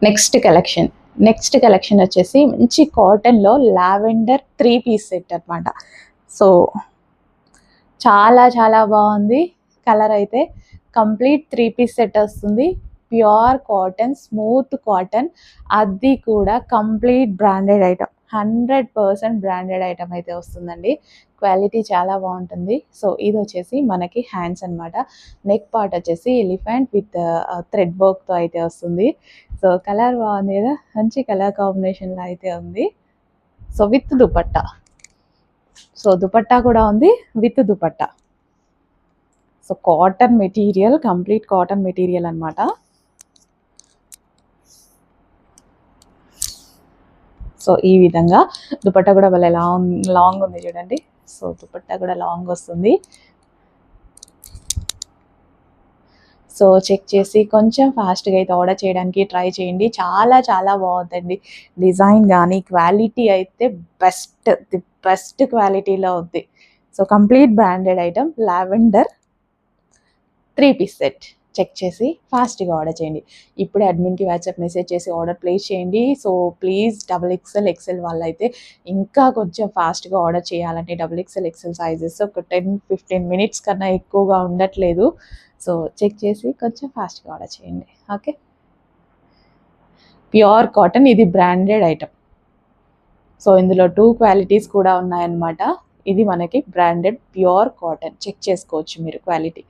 Next collection వచ్చేసి మంచి కాటన్లో లావెండర్ 3 పీస్ సెట్ అనమాట. సో చాలా చాలా బాగుంది. కలర్ అయితే కంప్లీట్ 3 పీస్ సెట్ వస్తుంది. ప్యూర్ కాటన్, స్మూత్ కాటన్, అది కూడా complete branded item, 100% branded item అయితే వస్తుందండి. క్వాలిటీ చాలా బాగుంటుంది. సో ఇది వచ్చేసి మనకి హ్యాండ్స్ అనమాట. నెక్ పార్ట్ వచ్చేసి ఎలిఫెంట్ విత్ థ్రెడ్ వర్క్తో అయితే వస్తుంది. సో కలర్ బాగుంది కదా, మంచి కలర్ కాంబినేషన్లో అయితే ఉంది. So with dupatta, so dupatta కూడా ఉంది with dupatta. So cotton material, complete cotton material అనమాట. సో ఈ విధంగా దుపట్టా కూడా భలే లాంగ్ ఉంది చూడండి. సో దుపట్టా కూడా లాంగ్ వస్తుంది. సో చెక్ చేసి కొంచెం ఫాస్ట్గా అయితే ఆర్డర్ చేయడానికి ట్రై చేయండి. చాలా చాలా బాగుందండి. డిజైన్ కానీ క్వాలిటీ అయితే ది బెస్ట్ క్వాలిటీలో ఉంది. So complete branded item, lavender 3 piece set. Check చేసి ఫాస్ట్గా ఆర్డర్ చేయండి. ఇప్పుడే అడ్మిన్కి వాట్సాప్ మెసేజ్ చేసి ఆర్డర్ ప్లేస్ చేయండి. సో ప్లీజ్ XXL వాళ్ళైతే ఇంకా కొంచెం ఫాస్ట్గా ఆర్డర్ చేయాలంటే XXL సైజెస్ ఒక 10-15 మినిట్స్ కన్నా ఎక్కువగా ఉండట్లేదు. సో చెక్ చేసి కొంచెం ఫాస్ట్గా ఆర్డర్ చేయండి. ఓకే, ప్యూర్ కాటన్, ఇది బ్రాండెడ్ ఐటమ్. సో ఇందులో 2 క్వాలిటీస్ కూడా ఉన్నాయన్నమాట. ఇది మనకి బ్రాండెడ్ ప్యూర్ కాటన్, చెక్ చేసుకోవచ్చు మీరు క్వాలిటీ.